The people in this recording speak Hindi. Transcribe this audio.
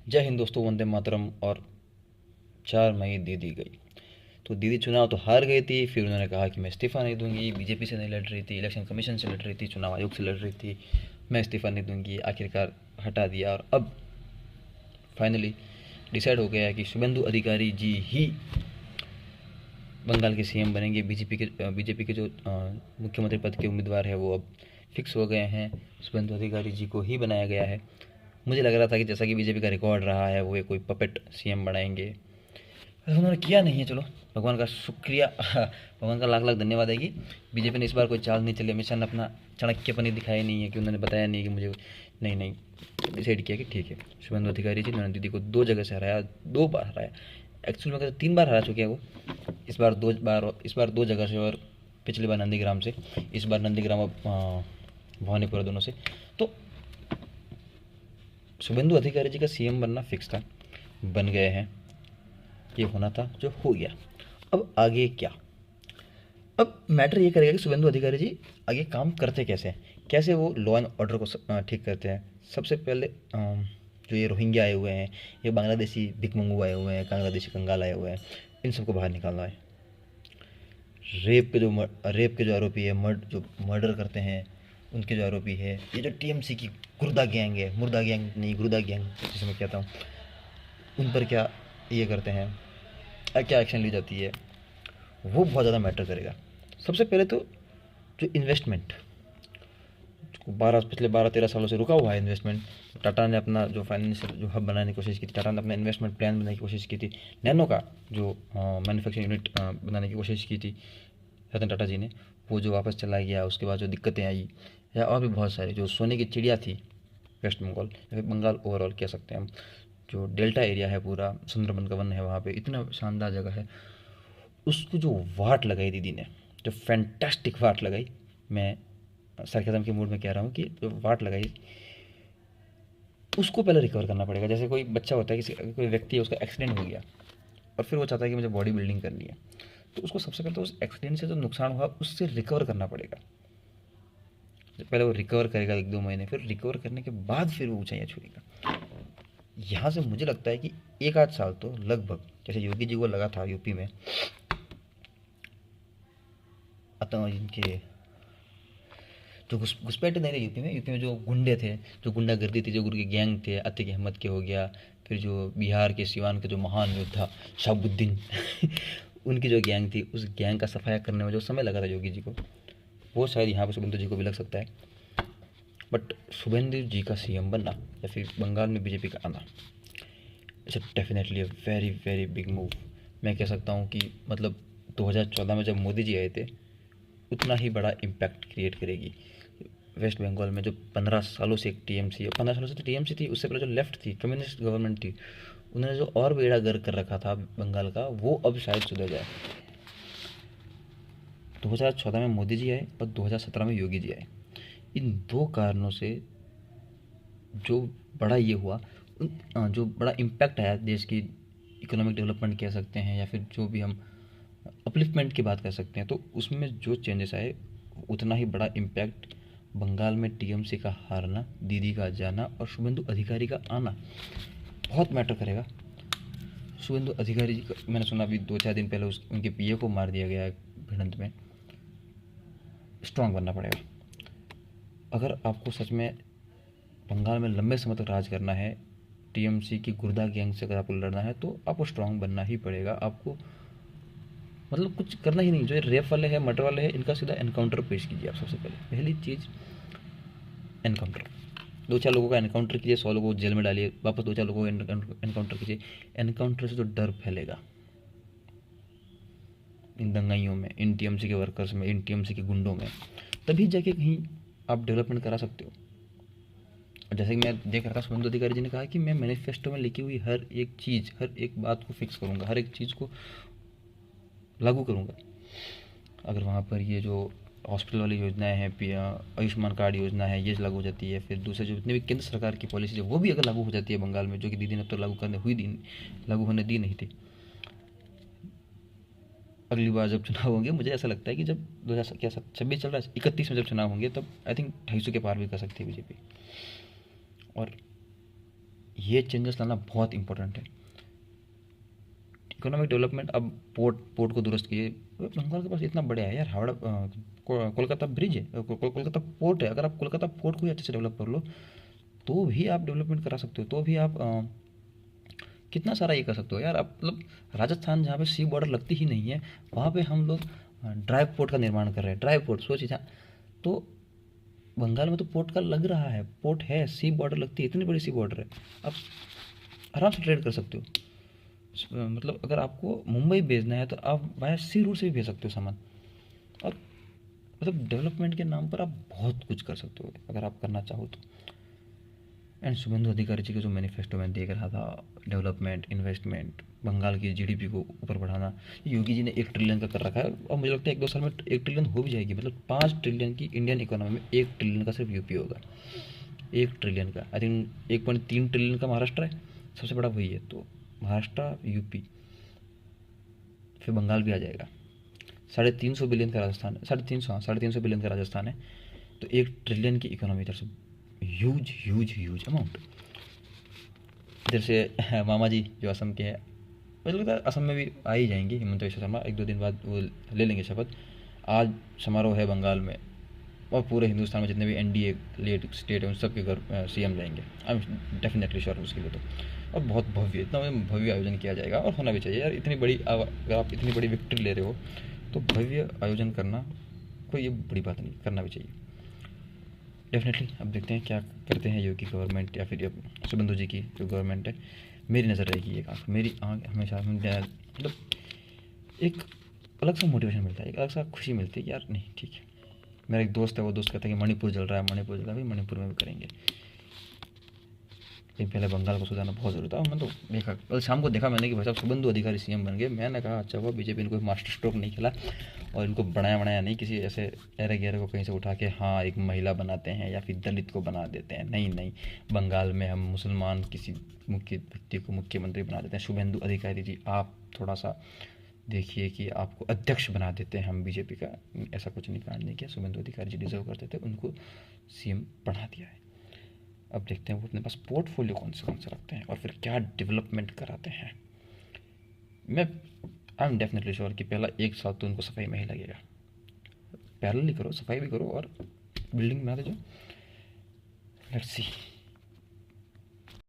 जय हिंद दोस्तों, वंदे मातरम। और 4 मई दीदी गई। तो दीदी चुनाव तो हार गई थी, फिर उन्होंने कहा कि मैं इस्तीफ़ा नहीं दूंगी। बीजेपी से नहीं लड़ रही थी, इलेक्शन कमीशन से लड़ रही थी, चुनाव आयोग से लड़ रही थी। मैं इस्तीफ़ा नहीं दूंगी, आखिरकार हटा दिया। और अब फाइनली डिसाइड हो गया है कि शुभेंदु अधिकारी जी ही बंगाल के सीएम बनेंगे। बीजेपी के जो मुख्यमंत्री पद के उम्मीदवार है वो अब फिक्स हो गए हैं। शुभेंदु अधिकारी जी को ही बनाया गया है। मुझे लग रहा था कि जैसा कि बीजेपी का रिकॉर्ड रहा है, वो ये कोई पपेट सीएम बनाएंगे। उन्होंने किया नहीं है। चलो, भगवान का शुक्रिया भगवान का लाख लाख धन्यवाद है कि बीजेपी ने इस बार कोई चाल नहीं चली। मिशन अपना चाणक्यपनी दिखाया नहीं है कि उन्होंने बताया नहीं कि मुझे नहीं नहीं डिसाइड किया कि ठीक है, शुभेंदु अधिकारी जी नरेंद्र दीदी को 2 जगह से हराया, 2 बार हराया। एक्चुअल में कहते 3 बार हरा चुके हैं वो। इस बार 2 जगह से, और पिछली बार नंदीग्राम से। इस बार नंदीग्राम और भवानीपुर दोनों से। तो शुभेंदु अधिकारी जी का सीएम बनना फिक्स था, बन गए हैं। ये होना था जो हो गया। अब आगे क्या? अब मैटर ये करेगा कि शुभेंदु अधिकारी जी आगे काम करते कैसे हैं, कैसे वो लॉ एंड ऑर्डर को ठीक करते हैं। सबसे पहले जो ये रोहिंग्या आए हुए हैं, ये बांग्लादेशी भिकमंगू आए हुए हैं, बांग्लादेशी कंगाल आए हुए हैं, इन सबको बाहर निकालना है। रेप के जो आरोपी है, जो मर्डर करते हैं, उनके जो आरोपी है, ये जो टीएमसी की गुर्दा गैंग है, मुर्दा गैंग नहीं, गुर्दा गैंग जिसे मैं कहता हूँ, उन पर क्या ये करते हैं, क्या एक्शन ली जाती है, वो बहुत ज़्यादा मैटर करेगा। सबसे पहले तो जो इन्वेस्टमेंट, पिछले 12-13 सालों से रुका हुआ है इन्वेस्टमेंट। टाटा ने अपना जो फाइनेंशियल जो हब बनाने की कोशिश की थी, टाटा ने अपना इन्वेस्टमेंट प्लान बनाने की कोशिश की थी, नैनो का जो मैन्युफैक्चरिंग यूनिट बनाने की कोशिश की थी रतन टाटा जी ने, वो जो वापस चला गया। उसके बाद जो दिक्कतें आई, या और भी बहुत सारी, जो सोने की चिड़िया थी वेस्ट बंगाल, या फिर बंगाल ओवरऑल कह सकते हैं हम, जो डेल्टा एरिया है पूरा, सुंदरबन का वन है वहाँ पे, इतना शानदार जगह है। उसको जो वाट लगाई दीदी ने, जो फैंटास्टिक वाट लगाई, मैं सरकाज़म के मूड में कह रहा हूँ कि जो वाट लगाई, उसको पहले रिकवर करना पड़ेगा। जैसे कोई बच्चा होता है, किसी कोई व्यक्ति है, उसका एक्सीडेंट हो गया और फिर वो चाहता है कि मुझे बॉडी बिल्डिंग करनी है, तो उसको सबसे पहले तो उस एक्सीडेंट से जो नुकसान हुआ उससे रिकवर करना पड़ेगा। पहले वो रिकवर करेगा 1-2 महीने, फिर रिकवर करने के बाद फिर वो ऊंचाइयाँ छुएगा। यहाँ से मुझे लगता है कि 1 आध साल तो लगभग, जैसे योगी जी को लगा था यूपी में, इनके जो घुसपैठे नहीं रहे यूपी में जो गुंडे थे, जो गुंडागर्दी थी, जो गुरु के गैंग थे, अतीक अहमद के हो गया, फिर जो बिहार के सिवान के जो महान योद्धा शहाबुद्दीन उनकी जो गैंग थी, उस गैंग का सफाया करने में जो समय लगा था योगी जी को, वो शायद यहाँ पर शुभेंदु जी को भी लग सकता है। बट शुभेंदु जी का सीएम बनना, या फिर बंगाल में बीजेपी का आना, it's definitely a very very big move. मैं कह सकता हूँ कि मतलब 2014 में जब मोदी जी आए थे, उतना ही बड़ा इम्पैक्ट क्रिएट करेगी। वेस्ट बंगाल में जो 15 सालों से एक टीएमसी है, 15 सालों से तो टीएमसी थी, उससे पहले जो लेफ्ट थी, कम्युनिस्ट गवर्नमेंट थी, उन्होंने जो और बेड़ा गर्क कर रखा था बंगाल का, वो अब शायद सुधर जाए। 2014 में मोदी जी आए और 2017 में योगी जी आए। इन 2 कारणों से जो बड़ा ये हुआ, जो बड़ा इम्पैक्ट आया देश की इकोनॉमिक डेवलपमेंट कह सकते हैं, या फिर जो भी हम अपलिफ्टमेंट की बात कर सकते हैं, तो उसमें जो चेंजेस आए, उतना ही बड़ा इम्पैक्ट बंगाल में टीएमसी का हारना, दीदी का जाना और शुभेंदु अधिकारी का आना बहुत मैटर करेगा। शुभेंदु अधिकारी जी का मैंने सुना अभी 2-4 दिन पहले उनके पीए को मार दिया गया है भिड़ंत में। स्ट्रांग बनना पड़ेगा अगर आपको सच में बंगाल में लंबे समय तक राज करना है। टीएमसी की गुर्दा गैंग से अगर आपको लड़ना है, तो आपको स्ट्रांग बनना ही पड़ेगा। आपको मतलब कुछ करना ही नहीं। जो रेप वाले हैं, मर्डर वाले हैं, इनका सीधा एनकाउंटर पेश कीजिए। आप सबसे पहली चीज़ एनकाउंटर, 2-4 लोगों का एनकाउंटर कीजिए, 100 लोगों को जेल में डालिए, वापस 2-4 लोगों को एनकाउंटर कीजिए। एनकाउंटर से जो डर फैलेगा इन दंगाइयों में, इन टीएमसी के वर्कर्स में, इन टीएमसी के गुंडों में, तभी जाके कहीं आप डेवलपमेंट करा सकते हो। और जैसे कि मैं देख रहा था, शुभेंदु अधिकारी जी ने कहा कि मैं मैनिफेस्टो में लिखी हुई हर एक चीज़, हर एक बात को फिक्स करूँगा, हर एक चीज़ को लागू करूँगा। अगर वहाँ पर ये जो हॉस्पिटल वाली योजनाएं हैं, आयुष्मान कार्ड योजना है, ये लागू हो जाती है, फिर दूसरे जो जितने भी केंद्र सरकार की पॉलिसी है, वो भी अगर लागू हो जाती है बंगाल में, जो कि दीदी ने अब तक लागू होने दी नहीं थी। अगली बार जब चुनाव होंगे, मुझे ऐसा लगता है कि जब 2026 चल रहा है, 31 में जब चुनाव होंगे, तब आई थिंक 250 के पार भी कर सकती है बीजेपी। और ये चेंजेस लाना बहुत इंपॉर्टेंट है। इकोनॉमिक डेवलपमेंट, अब पोर्ट को दुरुस्त किए। बंगाल के पास इतना बड़ा है यार, हावड़ा कोलकाता ब्रिज है, कोलकाता पोर्ट है। अगर आप कोलकाता पोर्ट को ही अच्छे से डेवलप कर लो तो भी आप डेवलपमेंट करा सकते हो, तो भी आप कितना सारा ये कर सकते हो यार। आप मतलब राजस्थान जहाँ पे सी बॉर्डर लगती ही नहीं है, वहाँ पे हम लोग ड्राइव पोर्ट का निर्माण कर रहे हैं। ड्राइव पोर्ट सोचिए, जहाँ तो बंगाल में तो पोर्ट का लग रहा है, पोर्ट है, सी बॉर्डर लगती है, इतनी बड़ी सी बॉर्डर है, आप आराम से ट्रेड कर सकते हो। मतलब अगर आपको मुंबई भेजना है तो आप वाया सी रूट से भी भेज सकते हो सामान। और मतलब डेवलपमेंट के नाम पर आप बहुत कुछ कर सकते हो अगर आप करना चाहो तो। एंड शुभेंदु अधिकारी जी के जो मैनिफेस्टो में देख रहा था, डेवलपमेंट, इन्वेस्टमेंट, बंगाल की जीडीपी को ऊपर बढ़ाना, योगी जी ने 1 ट्रिलियन का कर रखा है। और मुझे लगता है 1-2 साल में 1 ट्रिलियन हो भी जाएगी। मतलब 5 ट्रिलियन की इंडियन इकोनॉमी में 1 ट्रिलियन का सिर्फ यूपी होगा। 1 ट्रिलियन का, आई थिंक 1.3 ट्रिलियन का महाराष्ट्र है, सबसे बड़ा वही है। तो महाराष्ट्र, यूपी, फिर बंगाल भी आ जाएगा। 350 बिलियन का राजस्थान है, 350, हाँ 350 बिलियन का राजस्थान है। तो 1 ट्रिलियन की इकोनॉमी, इधर से ह्यूज ह्यूज ह्यूज अमाउंट। इधर से मामा जी जो असम के हैं, मुझे लगता है असम में भी आ ही जाएंगे हिमंत विश्व शर्मा, 1-2 दिन बाद वो ले लेंगे शपथ। आज समारोह है बंगाल में, और पूरे हिंदुस्तान में जितने भी एनडीए लेड स्टेट हैं उन सब के घर सीएम जाएंगे। आई एम डेफिनेटली श्योर उसके लिए तो। और बहुत भव्य, इतना भव्य आयोजन किया जाएगा, और होना भी चाहिए यार। इतनी बड़ी, अगर आप इतनी बड़ी विक्ट्री ले रहे हो तो भव्य आयोजन करना कोई ये बड़ी बात नहीं, करना भी चाहिए डेफिनेटली। अब देखते हैं क्या करते हैं योगी गवर्नमेंट या फिर अब शुभेंदु जी की जो गवर्नमेंट है। मेरी नज़र रहेगी एक आँख, मेरी आँख हमेशा मतलब एक अलग सा मोटिवेशन मिलता है, एक अलग सा खुशी मिलती है यार। नहीं ठीक है, मेरा एक दोस्त है, वो दोस्त कहता है कि मणिपुर जल रहा है, मणिपुर जल रहा है, भाई मणिपुर में भी करेंगे। लेकिन पहले बंगाल को सुधारना बहुत ज़रूरी था। मैं तो देखा, कल शाम को देखा मैंने कि भाई साहब शुभेंदु अधिकारी सीएम बन गए। मैंने कहा अच्छा हुआ बीजेपी ने कोई मास्टर स्ट्रोक नहीं खेला और इनको बनाया बनाया नहीं, किसी ऐसे एरे गहरे को कहीं से उठा के हाँ एक महिला बनाते हैं या फिर दलित को बना देते हैं। नहीं नहीं, बंगाल में हम मुसलमान किसी मुख्य व्यक्ति को मुख्यमंत्री बना देते हैं। शुभेंदु अधिकारी जी आप थोड़ा सा देखिए कि आपको अध्यक्ष बना देते हैं हम बीजेपी का। ऐसा कुछ नहीं, कांड नहीं किया। शुभेंदु अधिकारी जी डिजर्व करते थे, उनको सीएम बना दिया है। अब देखते हैं वो अपने पास पोर्टफोलियो कौन से रखते हैं और फिर क्या डेवलपमेंट कराते हैं। मैं आई एम डेफिनेटली श्योर कि पहला 1 साल तो उनको सफाई में ही लगेगा। पैरेलली करो, सफाई भी करो और बिल्डिंग बना दो जो। Let's see.